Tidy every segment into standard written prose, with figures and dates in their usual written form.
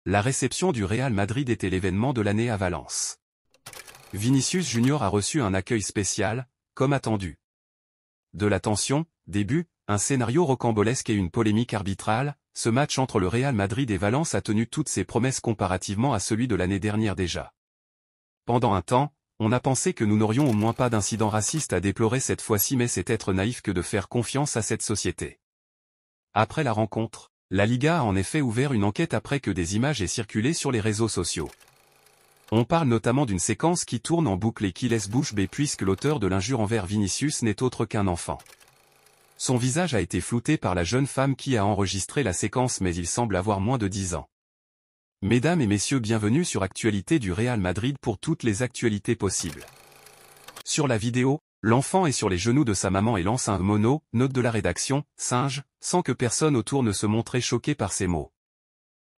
La réception du Real Madrid était l'événement de l'année à Valence. Vinicius Junior a reçu un accueil spécial, comme attendu. De la tension, des buts, un scénario rocambolesque et une polémique arbitrale, ce match entre le Real Madrid et Valence a tenu toutes ses promesses comparativement à celui de l'année dernière déjà. Pendant un temps, on a pensé que nous n'aurions au moins pas d'incident raciste à déplorer cette fois-ci, mais c'est être naïf que de faire confiance à cette société. Après la rencontre, la Liga a en effet ouvert une enquête après que des images aient circulé sur les réseaux sociaux. On parle notamment d'une séquence qui tourne en boucle et qui laisse bouche bée puisque l'auteur de l'injure envers Vinicius n'est autre qu'un enfant. Son visage a été flouté par la jeune femme qui a enregistré la séquence, mais il semble avoir moins de 10 ans. Mesdames et messieurs, bienvenue sur Actualité du Real Madrid pour toutes les actualités possibles. Sur la vidéo, l'enfant est sur les genoux de sa maman et lance un mono, note de la rédaction, singe, sans que personne autour ne se montre choqué par ces mots.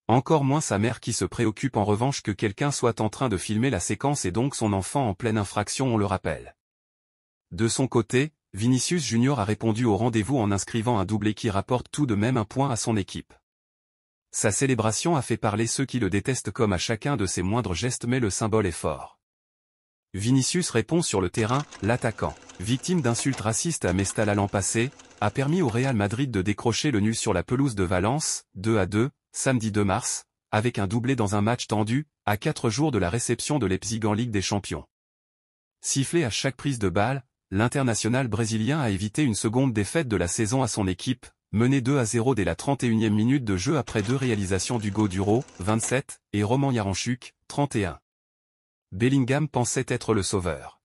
Encore moins sa mère qui se préoccupe en revanche que quelqu'un soit en train de filmer la séquence et donc son enfant en pleine infraction, on le rappelle. De son côté, Vinicius Junior a répondu au rendez-vous en inscrivant un doublé qui rapporte tout de même un point à son équipe. Sa célébration a fait parler ceux qui le détestent comme à chacun de ses moindres gestes, mais le symbole est fort. Vinicius répond sur le terrain, l'attaquant, victime d'insultes racistes à Mestalla l'an passé, a permis au Real Madrid de décrocher le nul sur la pelouse de Valence, 2-2, samedi 2 mars, avec un doublé dans un match tendu, à 4 jours de la réception de Leipzig en Ligue des Champions. Sifflé à chaque prise de balle, l'international brésilien a évité une seconde défaite de la saison à son équipe, menée 2-0 dès la 31e minute de jeu après deux réalisations d'Hugo Duro, 27, et Roman Yaranchuk, 31. Bellingham pensait être le sauveur.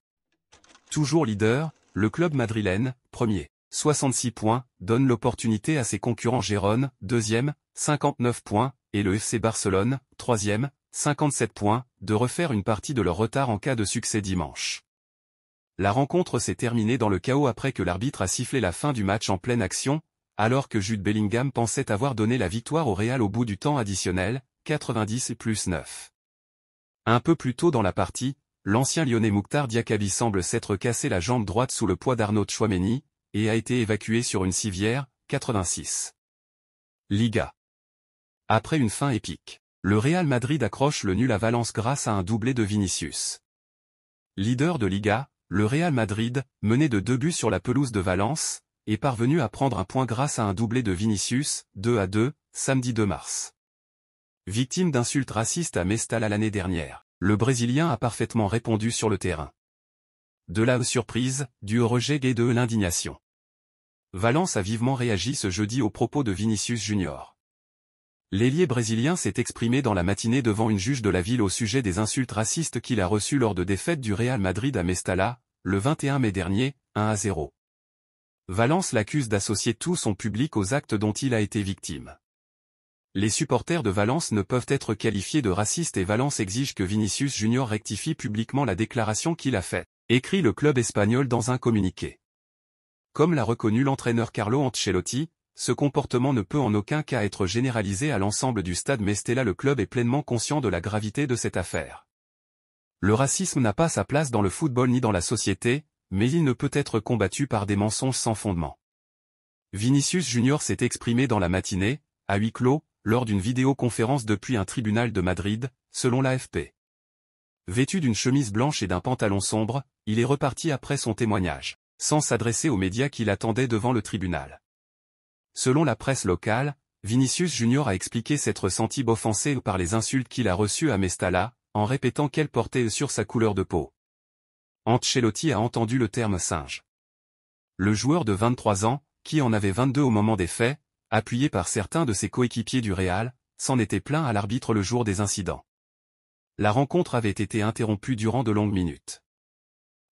Toujours leader, le club madrilène, premier, 66 points, donne l'opportunité à ses concurrents Gérone, deuxième, 59 points, et le FC Barcelone, troisième, 57 points, de refaire une partie de leur retard en cas de succès dimanche. La rencontre s'est terminée dans le chaos après que l'arbitre a sifflé la fin du match en pleine action, alors que Jude Bellingham pensait avoir donné la victoire au Real au bout du temps additionnel, 90+9. Un peu plus tôt dans la partie, l'ancien lyonnais Mouktar Diakabi semble s'être cassé la jambe droite sous le poids d'Arnaud Tchouaméni, et a été évacué sur une civière, 86. Liga. Après une fin épique, le Real Madrid accroche le nul à Valence grâce à un doublé de Vinicius. Leader de Liga, le Real Madrid, mené de 2 buts sur la pelouse de Valence, est parvenu à prendre un point grâce à un doublé de Vinicius, 2-2, samedi 2 mars. Victime d'insultes racistes à Mestalla l'année dernière, le Brésilien a parfaitement répondu sur le terrain. De la surprise, du rejet et de l'indignation. Valence a vivement réagi ce jeudi aux propos de Vinicius Junior. L'ailier brésilien s'est exprimé dans la matinée devant une juge de la ville au sujet des insultes racistes qu'il a reçues lors de défaites du Real Madrid à Mestalla, le 21 mai dernier, 1-0. Valence l'accuse d'associer tout son public aux actes dont il a été victime. Les supporters de Valence ne peuvent être qualifiés de racistes et Valence exige que Vinicius Junior rectifie publiquement la déclaration qu'il a faite, écrit le club espagnol dans un communiqué. Comme l'a reconnu l'entraîneur Carlo Ancelotti, ce comportement ne peut en aucun cas être généralisé à l'ensemble du stade Mestalla. Le club est pleinement conscient de la gravité de cette affaire. Le racisme n'a pas sa place dans le football ni dans la société, mais il ne peut être combattu par des mensonges sans fondement. Vinicius Junior s'est exprimé dans la matinée, à huis clos, lors d'une vidéoconférence depuis un tribunal de Madrid, selon l'AFP. Vêtu d'une chemise blanche et d'un pantalon sombre, il est reparti après son témoignage, sans s'adresser aux médias qui l'attendaient devant le tribunal. Selon la presse locale, Vinicius Junior a expliqué s'être senti offensé par les insultes qu'il a reçues à Mestalla, en répétant qu'elles portaient sur sa couleur de peau. Ancelotti a entendu le terme singe. Le joueur de 23 ans, qui en avait 22 au moment des faits, appuyé par certains de ses coéquipiers du Real, s'en était plaint à l'arbitre le jour des incidents. La rencontre avait été interrompue durant de longues minutes.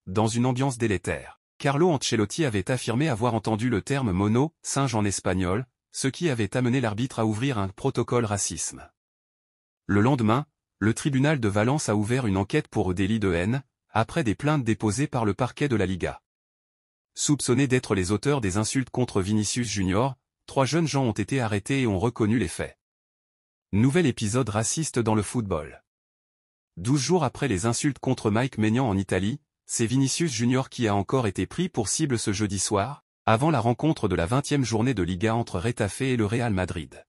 Dans une ambiance délétère, Carlo Ancelotti avait affirmé avoir entendu le terme mono, singe en espagnol, ce qui avait amené l'arbitre à ouvrir un protocole racisme. Le lendemain, le tribunal de Valence a ouvert une enquête pour délit de haine, après des plaintes déposées par le parquet de la Liga. Soupçonnés d'être les auteurs des insultes contre Vinicius Junior, 3 jeunes gens ont été arrêtés et ont reconnu les faits. Nouvel épisode raciste dans le football. 12 jours après les insultes contre Mike Maignan en Italie, c'est Vinicius Junior qui a encore été pris pour cible ce jeudi soir, avant la rencontre de la 20e journée de Liga entre Retafe et le Real Madrid.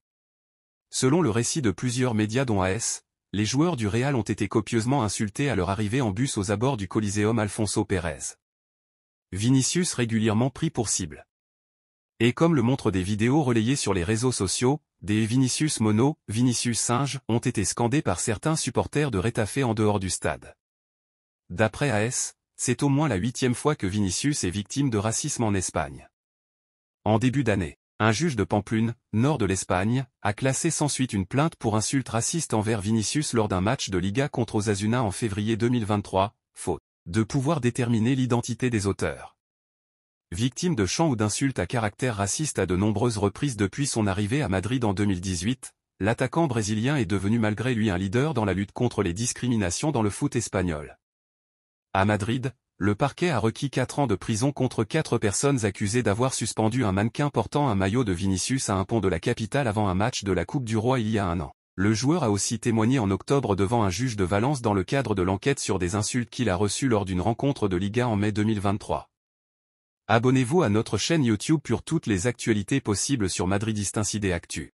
Selon le récit de plusieurs médias dont AS, les joueurs du Real ont été copieusement insultés à leur arrivée en bus aux abords du Coliseum Alfonso Pérez. Vinicius régulièrement pris pour cible. Et comme le montrent des vidéos relayées sur les réseaux sociaux, des Vinicius mono, Vinicius singe, ont été scandés par certains supporters de Retafe en dehors du stade. D'après AS, c'est au moins la 8e fois que Vinicius est victime de racisme en Espagne. En début d'année, un juge de Pamplune, nord de l'Espagne, a classé sans suite une plainte pour insulte raciste envers Vinicius lors d'un match de Liga contre Osasuna en février 2023, faute de pouvoir déterminer l'identité des auteurs. Victime de chants ou d'insultes à caractère raciste à de nombreuses reprises depuis son arrivée à Madrid en 2018, l'attaquant brésilien est devenu malgré lui un leader dans la lutte contre les discriminations dans le foot espagnol. À Madrid, le parquet a requis 4 ans de prison contre 4 personnes accusées d'avoir suspendu un mannequin portant un maillot de Vinicius à un pont de la capitale avant un match de la Coupe du Roi il y a un an. Le joueur a aussi témoigné en octobre devant un juge de Valence dans le cadre de l'enquête sur des insultes qu'il a reçues lors d'une rencontre de Liga en mai 2023. Abonnez-vous à notre chaîne YouTube pour toutes les actualités possibles sur Madridista Actu.